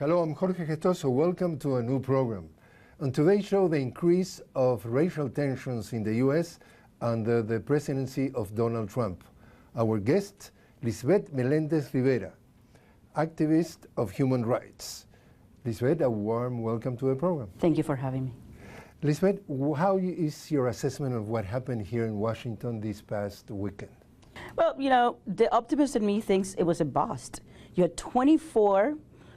Hello, I'm Jorge Gestoso. Welcome to a new program. On today's show, the increase of racial tensions in the U.S. under the presidency of Donald Trump. Our guest, Lisbeth Melendez Rivera, activist of human rights. Lisbeth, a warm welcome to the program. Thank you for having me. Lisbeth, how is your assessment of what happened here in Washington this past weekend? Well, you know, the optimist in me thinks it was a bust. You had 24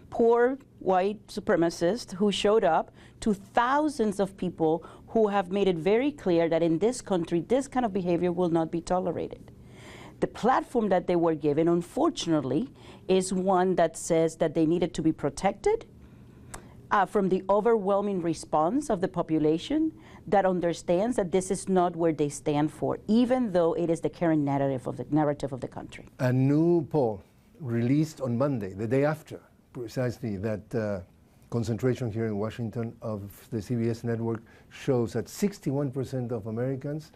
poor white supremacists who showed up to thousands of people who have made it very clear that in this country, this kind of behavior will not be tolerated. The platform that they were given, unfortunately, is one that says that they needed to be protected from the overwhelming response of the population that understands that this is not where they stand for, even though it is the current narrative of the country. A new poll released on Monday, the day after, precisely that concentration here in Washington of the CBS network shows that 61% of Americans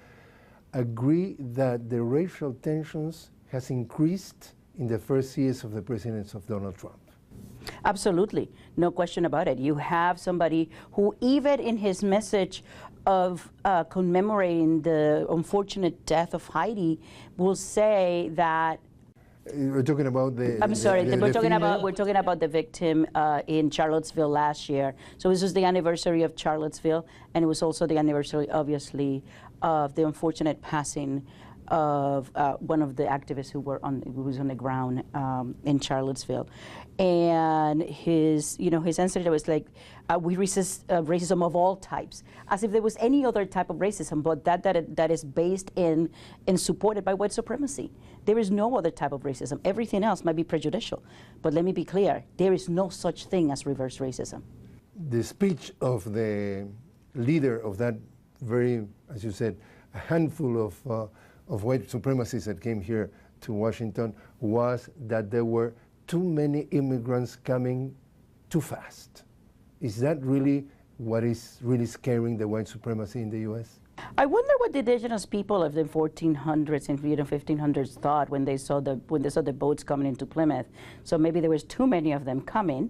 agree that the racial tensions has increased in the first years of the presidency of Donald Trump. Absolutely, no question about it. You have somebody who, even in his message of commemorating the unfortunate death of Heidi, will say that. We're talking about the. I'm sorry. We're talking female? about the victim in Charlottesville last year. So this was the anniversary of Charlottesville, and it was also the anniversary, obviously, of the unfortunate passing of one of the activists who was on the ground in Charlottesville, and his answer was like, "We resist racism of all types," as if there was any other type of racism, but that is based in and supported by white supremacy. There is no other type of racism. Everything else might be prejudicial, but let me be clear: there is no such thing as reverse racism. The speech of the leader of that very, as you said, a handful of white supremacists that came here to Washington was that there were too many immigrants coming too fast. Is that really what is really scaring the white supremacy in the U.S.? I wonder what the indigenous people of the 1400s and 1500s thought when they saw the boats coming into Plymouth. So maybe there was too many of them coming.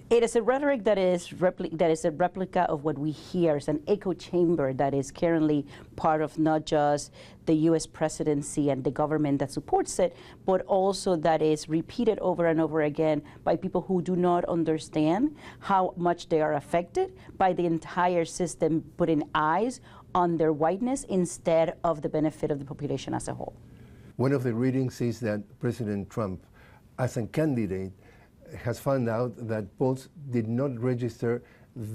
It is a rhetoric that is a replica of what we hear. It's an echo chamber that is currently part of not just the U.S. presidency and the government that supports it, but also that is repeated over and over again by people who do not understand how much they are affected by the entire system putting eyes on their whiteness instead of the benefit of the population as a whole. One of the readings is that President Trump, as a candidate, has found out that polls did not register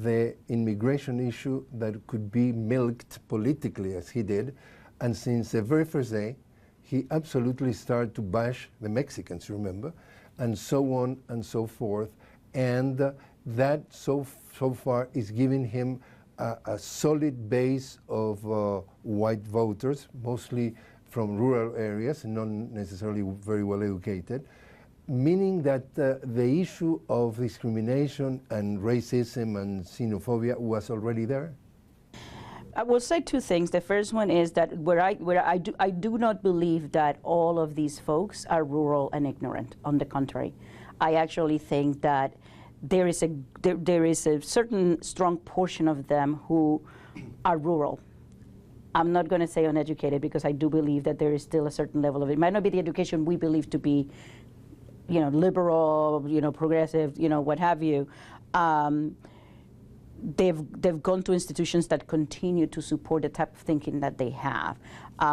the immigration issue that could be milked politically as he did. And since the very first day, he absolutely started to bash the Mexicans, remember, and so on and so forth. And that so far is giving him a solid base of white voters, mostly from rural areas, not necessarily very well educated, meaning that the issue of discrimination and racism and xenophobia was already there? I will say two things. The first one is that I do not believe that all of these folks are rural and ignorant. On the contrary, I actually think that there is a certain strong portion of them who are rural. I'm not going to say uneducated, because I do believe that there is still a certain level of it. It might not be the education we believe to be, liberal, progressive, what have you. They've gone to institutions that continue to support the type of thinking that they have.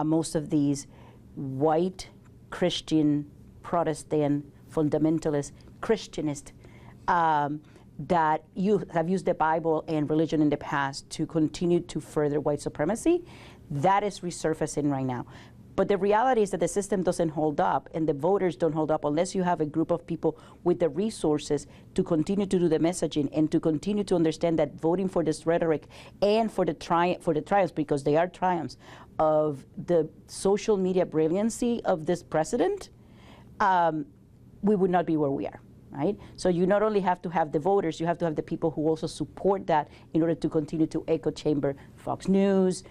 Most of these white Christian, Protestant, fundamentalist, Christianist that have used the Bible and religion in the past to continue to further white supremacy, that is resurfacing right now. But the reality is that the system doesn't hold up, and the voters don't hold up unless you have a group of people with the resources to continue to do the messaging and to continue to understand that voting for this rhetoric and for the triumphs, because they are triumphs, of the social media brilliancy of this president, we would not be where we are. Right? So you not only have to have the voters, you have to have the people who also support that in order to continue to echo chamber Fox News,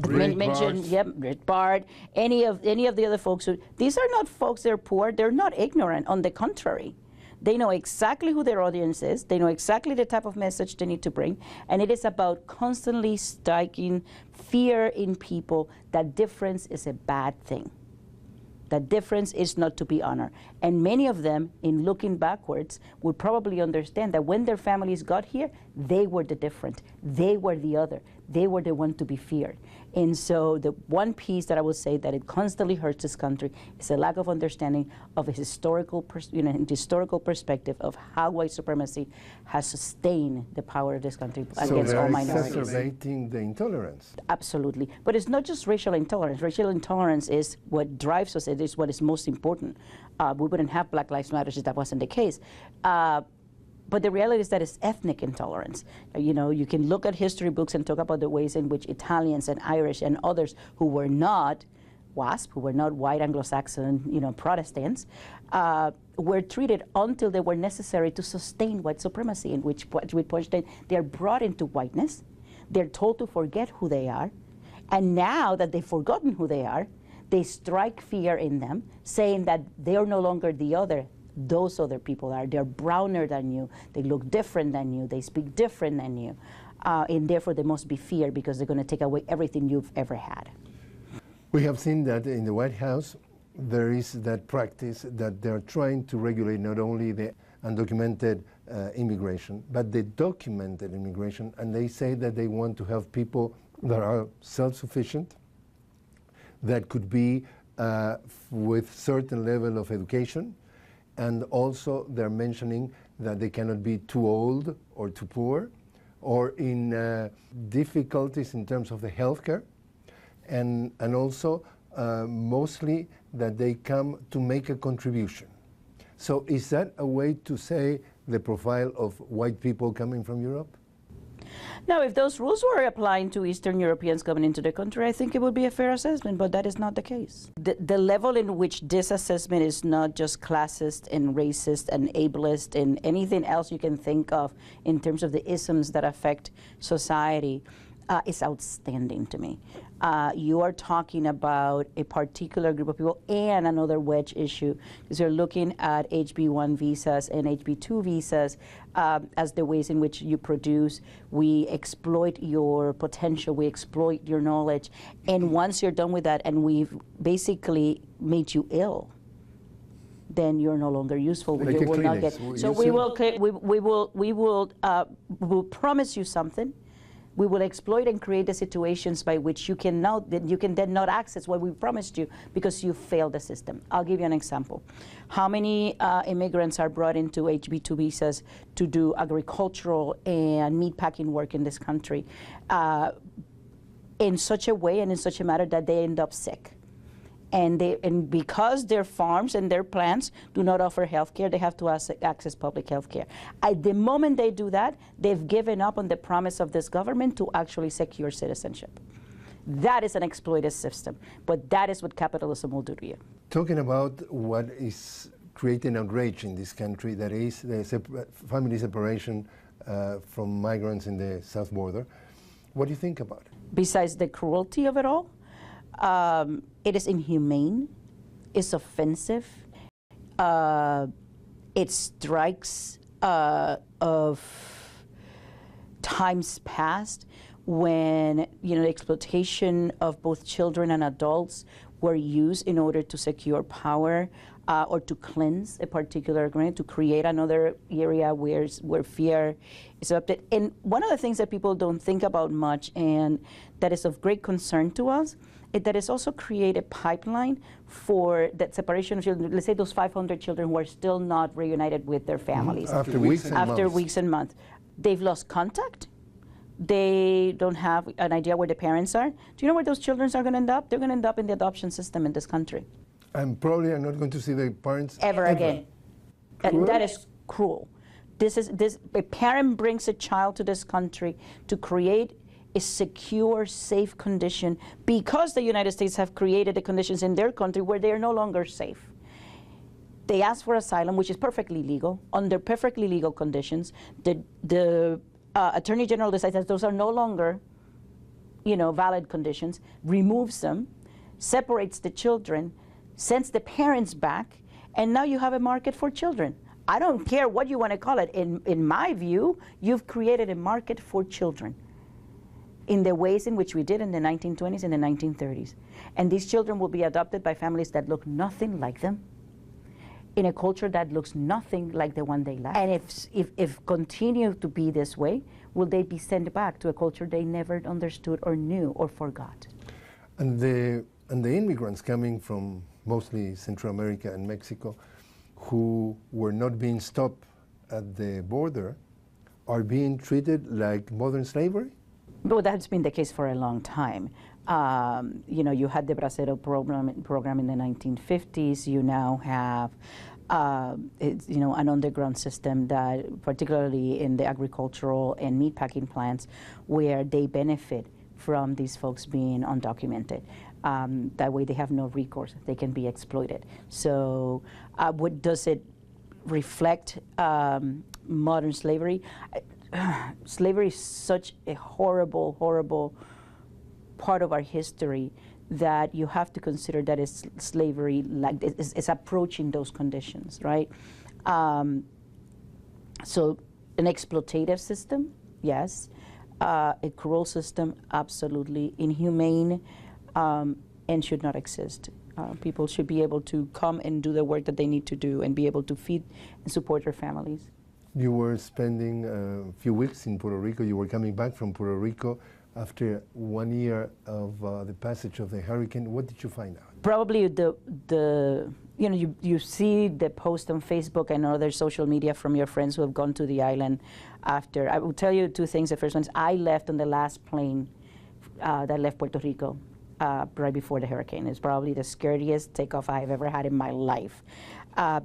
mentioned, yep, Bart, any of the other folks who, these are not folks that are poor, they're not ignorant, on the contrary. They know exactly who their audience is, they know exactly the type of message they need to bring, and it is about constantly striking fear in people that difference is a bad thing. That difference is not to be honored. And many of them, in looking backwards, would probably understand that when their families got here, they were the different, they were the other, they were the one to be feared. And so the one piece that I would say that it constantly hurts this country is a lack of understanding of a historical perspective of how white supremacy has sustained the power of this country against all minorities. So they're exacerbating the intolerance. Absolutely. But it's not just racial intolerance. Racial intolerance is what drives us. It is what is most important. We wouldn't have Black Lives Matter if that wasn't the case. But the reality is that it's ethnic intolerance. You know, you can look at history books and talk about the ways in which Italians and Irish and others who were not WASP, who were not white Anglo-Saxon, you know, Protestants, were treated until they were necessary to sustain white supremacy, in which they are brought into whiteness, they're told to forget who they are, and now that they've forgotten who they are, they strike fear in them, saying that they are no longer the other. Those other people are. They're browner than you. They look different than you. They speak different than you. And therefore, they must be feared because they're going to take away everything you've ever had. We have seen that in the White House, there is that practice that they're trying to regulate not only the undocumented immigration, but the documented immigration. And they say that they want to have people that are self-sufficient, that could be with certain level of education. And also they're mentioning that they cannot be too old or too poor, or in difficulties in terms of the healthcare, and also mostly that they come to make a contribution. So is that a way to say the profile of white people coming from Europe? Now, if those rules were applying to Eastern Europeans coming into the country, I think it would be a fair assessment, but that is not the case. The level in which this assessment is not just classist and racist and ableist and anything else you can think of in terms of the isms that affect society is outstanding to me. You are talking about a particular group of people and another wedge issue, because you're looking at HB1 visas and HB2 visas as the ways in which you produce. We exploit your potential, we exploit your knowledge, and once you're done with that and we've basically made you ill, then you're no longer useful. Like you will not get. So we will promise you something. We will exploit and create the situations by which you can then not access what we promised you because you failed the system. I'll give you an example. How many immigrants are brought into HB2 visas to do agricultural and meatpacking work in this country in such a way and in such a manner that they end up sick? And because their farms and their plants do not offer health care, they have to access public health care. At the moment they do that, they've given up on the promise of this government to actually secure citizenship. That is an exploitive system, but that is what capitalism will do to you. Talking about what is creating outrage in this country, that is the family separation from migrants in the south border, what do you think about it? Besides the cruelty of it all, it is inhumane, it's offensive, it strikes of times past when the exploitation of both children and adults were used in order to secure power or to cleanse a particular group, to create another area where fear is erupted. And one of the things that people don't think about much and that is of great concern to us is that it's also create a pipeline for that separation of children. Let's say those 500 children who are still not reunited with their families. After weeks and months. They've lost contact. They don't have an idea where the parents are. Do you know where those children are going to end up? They're going to end up in the adoption system in this country. And probably are not going to see their parents ever again. And that is cruel. A parent brings a child to this country to create a secure, safe condition because the United States have created the conditions in their country where they are no longer safe. They ask for asylum, which is perfectly legal, under perfectly legal conditions. The Attorney General decides that those are no longer valid conditions, removes them, separates the children, sends the parents back, and now you have a market for children. I don't care what you want to call it. In my view, you've created a market for children in the ways in which we did in the 1920s and the 1930s. And these children will be adopted by families that look nothing like them, in a culture that looks nothing like the one they left. And if continue to be this way, will they be sent back to a culture they never understood or knew or forgot? And the immigrants coming from mostly Central America and Mexico, who were not being stopped at the border, are being treated like modern slavery? Well, that's been the case for a long time. You had the Bracero program in the 1950s. You now have, an underground system that, particularly in the agricultural and meatpacking plants, where they benefit from these folks being undocumented. That way they have no recourse. They can be exploited. So what does it reflect modern slavery? Slavery is such a horrible, horrible part of our history that you have to consider that it's slavery, like it's approaching those conditions, right? So an exploitative system, yes. A cruel system, absolutely. Inhumane, and should not exist. People should be able to come and do the work that they need to do and be able to feed and support their families. You were spending a few weeks in Puerto Rico. You were coming back from Puerto Rico after 1 year of the passage of the hurricane. What did you find out? Probably you see the post on Facebook and other social media from your friends who have gone to the island after. I will tell you two things. The first one is I left on the last plane that left Puerto Rico right before the hurricane. It's probably the scariest takeoff I've ever had in my life.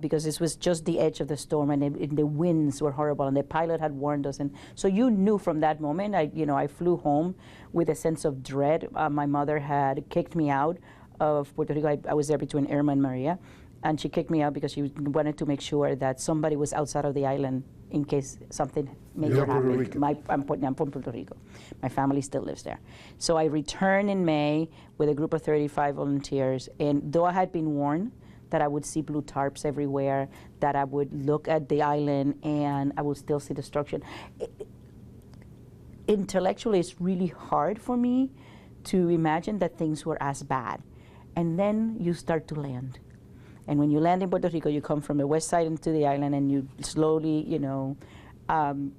Because this was just the edge of the storm, and the winds were horrible, and the pilot had warned us. And so you knew from that moment. I flew home with a sense of dread. My mother had kicked me out of Puerto Rico. I was there between Irma and Maria, and she kicked me out because she wanted to make sure that somebody was outside of the island in case something major happened. I'm from Puerto Rico. My family still lives there. So I returned in May with a group of 35 volunteers, and though I had been warned that I would see blue tarps everywhere, that I would look at the island and I would still see destruction. Intellectually, it's really hard for me to imagine that things were as bad. And then you start to land. And when you land in Puerto Rico, you come from the west side into the island, and you slowly,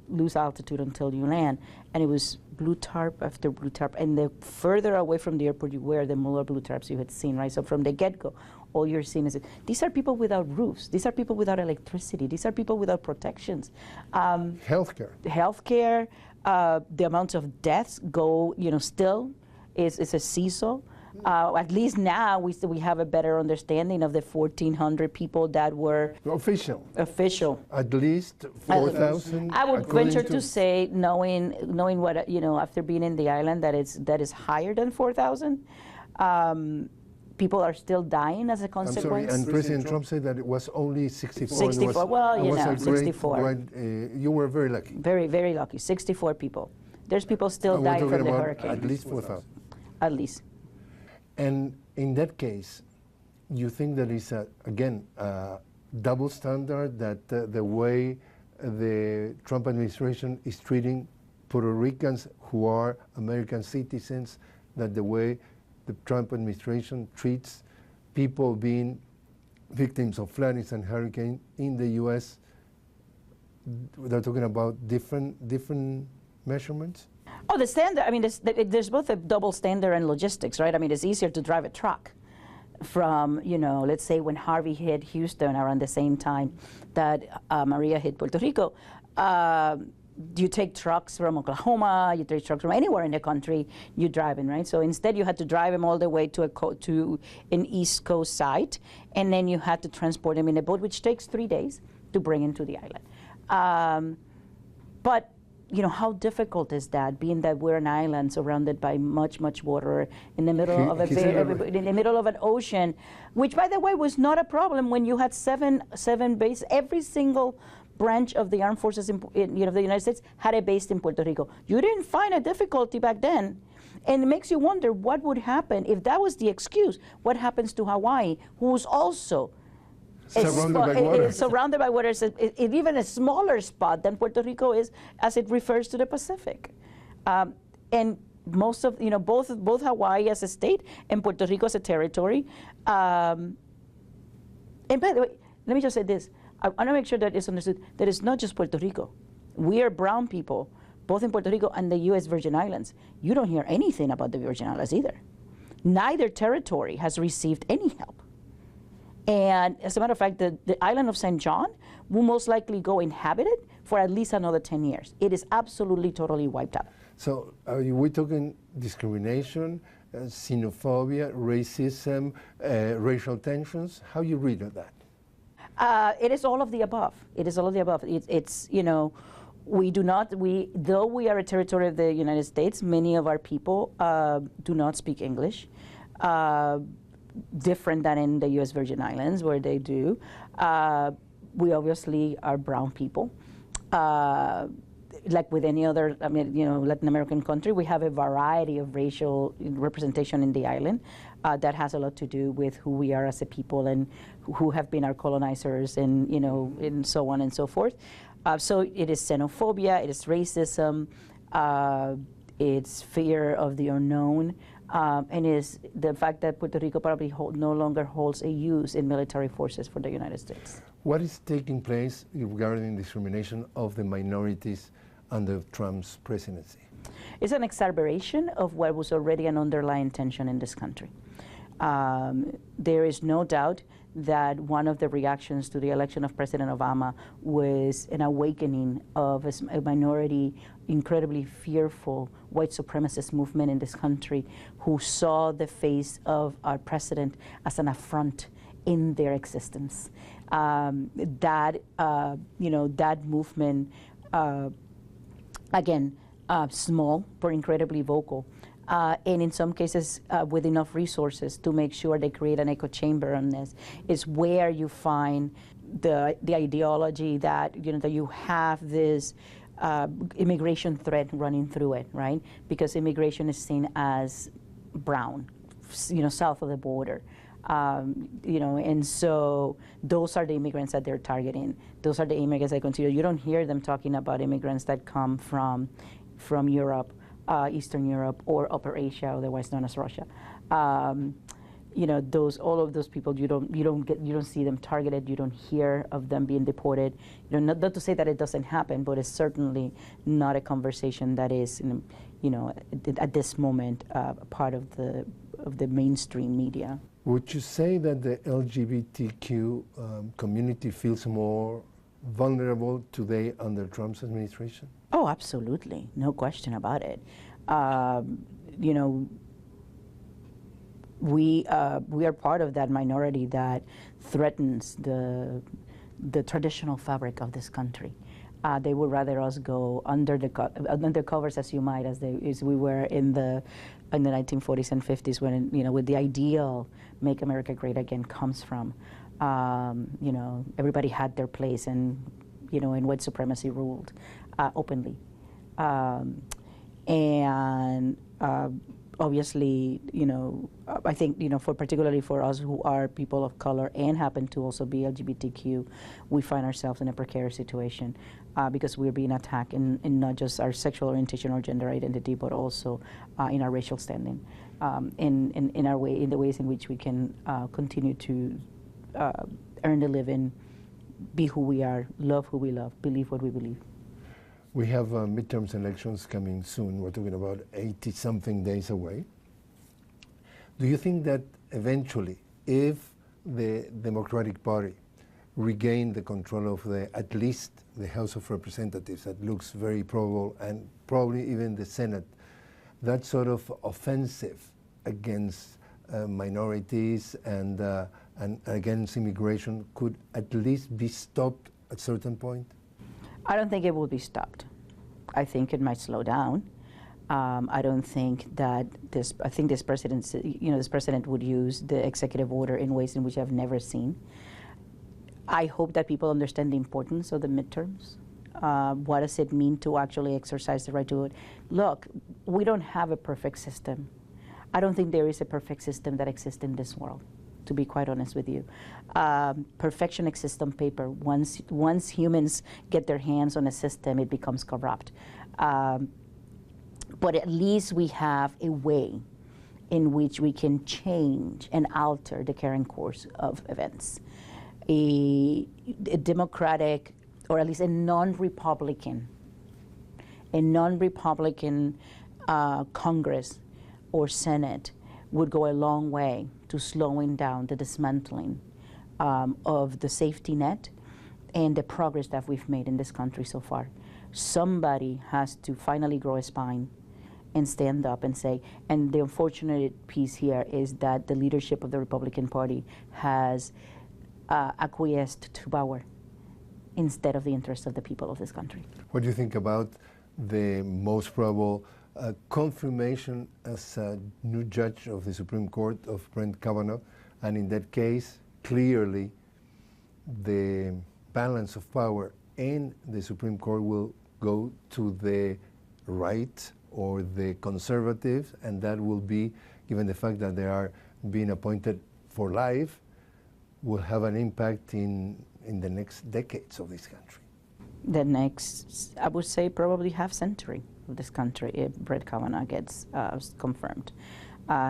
lose altitude until you land. And it was blue tarp after blue tarp. And the further away from the airport you were, the more blue tarps you had seen, right? So from the get-go, all you're seeing is, these are people without roofs. These are people without electricity. These are people without protections. Healthcare, the amount of deaths go, still is a seesaw. At least now we have a better understanding of the 1,400 people that were official. At least 4,000. I would venture to say, knowing what after being in the island, that is higher than 4,000. People are still dying as a consequence. I'm sorry, and President Trump said that it was only 64. 64. Well, 64. You were very lucky. Very, very lucky. 64 people. There's people still dying from the hurricane. At least 4,000. At least. And in that case, you think that is, again, a double standard, that the way the Trump administration is treating Puerto Ricans who are American citizens, that the way the Trump administration treats people being victims of floodings and hurricanes in the U.S., they're talking about different measurements? Oh, the standard, there's both a double standard and logistics, right? It's easier to drive a truck from, let's say when Harvey hit Houston around the same time that Maria hit Puerto Rico. You take trucks from Oklahoma, you take trucks from anywhere in the country, you're driving, right? So instead you had to drive them all the way to an East Coast site, and then you had to transport them in a boat, which takes 3 days to bring into the island. But how difficult is that, being that we're an island surrounded by much water in the middle of in the middle of an ocean, which, by the way, was not a problem when you had seven bases. Every single branch of the armed forces in the United States had a base in Puerto Rico. You didn't find a difficulty back then And it makes you wonder what would happen if that was the excuse. What happens to Hawaii, who's also surrounded by water, is even a smaller spot than Puerto Rico is as it refers to the Pacific. And most of, both Hawaii as a state and Puerto Rico as a territory. And by the way, let me just say this. I want to make sure that it's understood that it's not just Puerto Rico. We are brown people, both in Puerto Rico and the U.S. Virgin Islands. You don't hear anything about the Virgin Islands either. Neither territory has received any help. And as a matter of fact, the island of St. John will most likely go inhabited for at least another 10 years. It is absolutely, totally wiped out. So are we talking discrimination, xenophobia, racism, racial tensions? How you read that? It is all of the above. It is all of the above. It's though we are a territory of the United States, many of our people do not speak English, different than in the U.S. Virgin Islands where they do. We obviously are brown people. Like with any other, Latin American country, we have a variety of racial representation in the island that has a lot to do with who we are as a people and who have been our colonizers and, and so on and so forth. So it is xenophobia, it is racism, it's fear of the unknown, and is the fact that Puerto Rico probably no longer holds a use in military forces for the United States. What is taking place regarding discrimination of the minorities under Trump's presidency? It's an exacerbation of what was already an underlying tension in this country. There is no doubt that one of the reactions to the election of President Obama was an awakening of a minority, incredibly fearful white supremacist movement in this country who saw the face of our president as an affront in their existence. That movement, again, small but incredibly vocal, and in some cases with enough resources to make sure they create an echo chamber on this, is where you find the ideology that that you have this immigration thread running through it, right? Because immigration is seen as brown, south of the border. And so those are the immigrants that they're targeting. Those are the immigrants I consider. You don't hear them talking about immigrants that come from Europe, Eastern Europe, or Upper Asia, otherwise known as Russia. All of those people, you don't see them targeted. You don't hear of them being deported. Not to say that it doesn't happen, but it's certainly not a conversation that is, at this moment, part of the mainstream media. Would you say that the LGBTQ community feels more vulnerable today under Trump's administration? Oh, absolutely. No question about it. We are part of that minority that threatens the traditional fabric of this country. They would rather us go under the covers, as you might, as we were in the 1940s and 50s, when with the ideal "Make America Great Again" comes from. Everybody had their place, and and white supremacy ruled openly, and obviously, I think particularly for us who are people of color and happen to also be LGBTQ, we find ourselves in a precarious situation because we're being attacked in not just our sexual orientation or gender identity, but also in our racial standing, in the ways in which we can continue to earn a living, be who we are, love who we love, believe what we believe. We have midterms elections coming soon. We're talking about 80-something days away. Do you think that eventually, if the Democratic Party regain the control of at least the House of Representatives, that looks very probable, and probably even the Senate, that sort of offensive against minorities and against immigration could at least be stopped at a certain point? I don't think it will be stopped. I think it might slow down. I don't think that I think this president would use the executive order in ways in which I've never seen. I hope that people understand the importance of the midterms. What does it mean to actually exercise the right to vote? Look, we don't have a perfect system. I don't think there is a perfect system that exists in this world, to be quite honest with you. Perfection exists on paper. Once humans get their hands on a system, it becomes corrupt. But at least we have a way in which we can change and alter the current course of events. A democratic, or at least a non-Republican Congress or Senate would go a long way to slowing down the dismantling of the safety net and the progress that we've made in this country so far. Somebody has to finally grow a spine and stand up and say, and the unfortunate piece here is that the leadership of the Republican Party has acquiesced to power instead of the interests of the people of this country. What do you think about the most probable confirmation as a new judge of the Supreme Court of Brett Kavanaugh? And in that case, clearly the balance of power in the Supreme Court will go to the right or the conservatives, and that will be, given the fact that they are being appointed for life, will have an impact in the next decades of this country. The next, I would say, probably half century of this country if Brett Kavanaugh gets confirmed.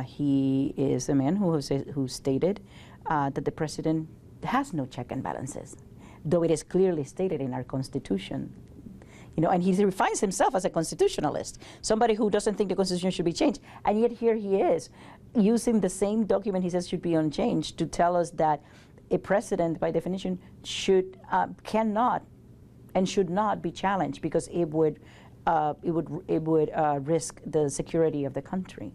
He is a man who stated that the president has no check and balances, though it is clearly stated in our Constitution. You know, and he defines himself as a constitutionalist, somebody who doesn't think the Constitution should be changed. And yet here he is, using the same document he says should be unchanged to tell us that a president, by definition, cannot and should not be challenged because it would risk the security of the country.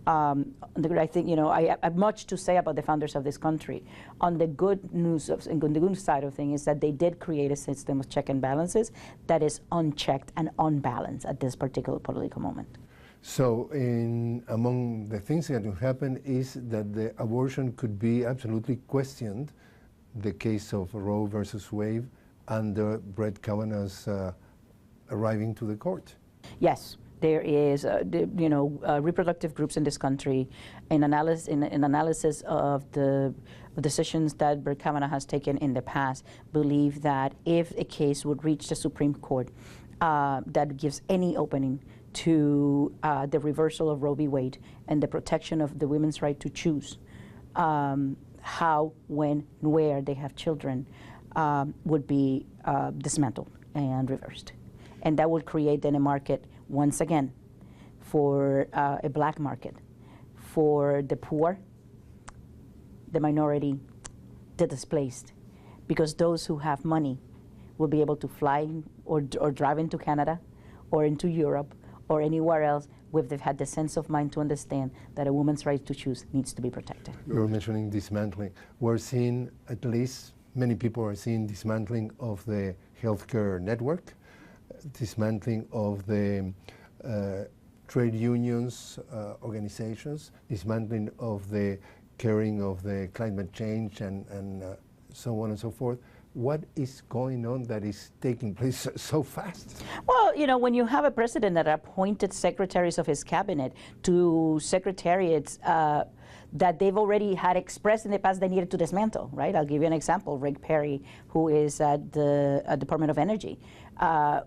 I think, you know, I have much to say about the founders of this country. On the good news and the good side of things is that they did create a system of check and balances that is unchecked and unbalanced at this particular political moment. So among the things that will happen is that the abortion could be absolutely questioned, the case of Roe versus Wade, under Brett Kavanaugh's arriving to the court. Yes. There is, reproductive groups in this country, in analysis of the decisions that Brett Kavanaugh has taken in the past, believe that if a case would reach the Supreme Court that gives any opening to the reversal of Roe v. Wade and the protection of the women's right to choose how, when, where they have children, would be dismantled and reversed. And that would create then a market, once again, for a black market, for the poor, the minority, the displaced, because those who have money will be able to fly or drive into Canada or into Europe or anywhere else where they've had the sense of mind to understand that a woman's right to choose needs to be protected. You were mentioning dismantling. We're seeing, at least many people are seeing, dismantling of the healthcare network, dismantling of the trade unions, organizations, dismantling of the caring of the climate change and so on and so forth. What is going on that is taking place so fast? Well, you know, when you have a president that appointed secretaries of his cabinet to secretariats that they've already had expressed in the past they needed to dismantle, right? I'll give you an example. Rick Perry, who is at the Department of Energy,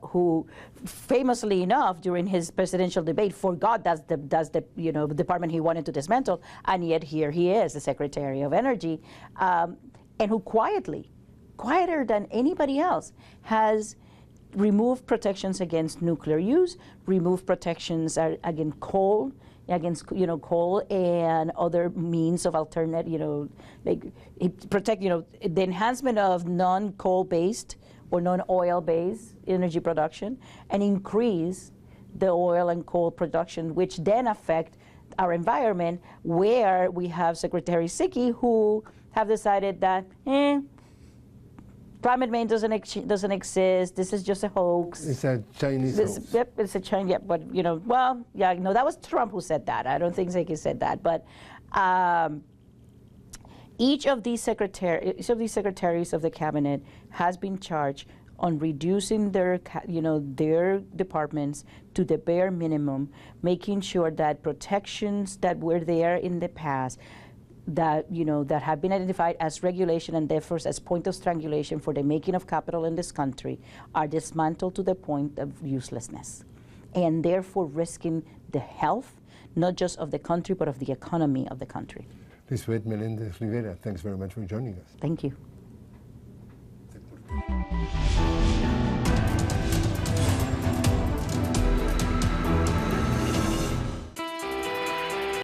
who famously enough during his presidential debate forgot that's the department he wanted to dismantle, and yet here he is, the Secretary of Energy, and who quieter than anybody else, has removed protections against nuclear use, removed protections against coal, and other means of alternate, protect, the enhancement of non-coal-based or non-oil-based energy production, and increase the oil and coal production, which then affect our environment, where we have Secretary Siki, who have decided that, climate change doesn't exist. This is just a hoax. It's a Chinese hoax. Yep, it's a Chinese. Yep, but that was Trump who said that. I don't think Siki said that. But each of these secretaries of the cabinet has been charged on reducing their, their departments to the bare minimum, making sure that protections that were there in the past, that that have been identified as regulation and therefore as point of strangulation for the making of capital in this country, are dismantled to the point of uselessness, and therefore risking the health, not just of the country, but of the economy of the country. Lisbeth Melendez Rivera, thanks very much for joining us. Thank you.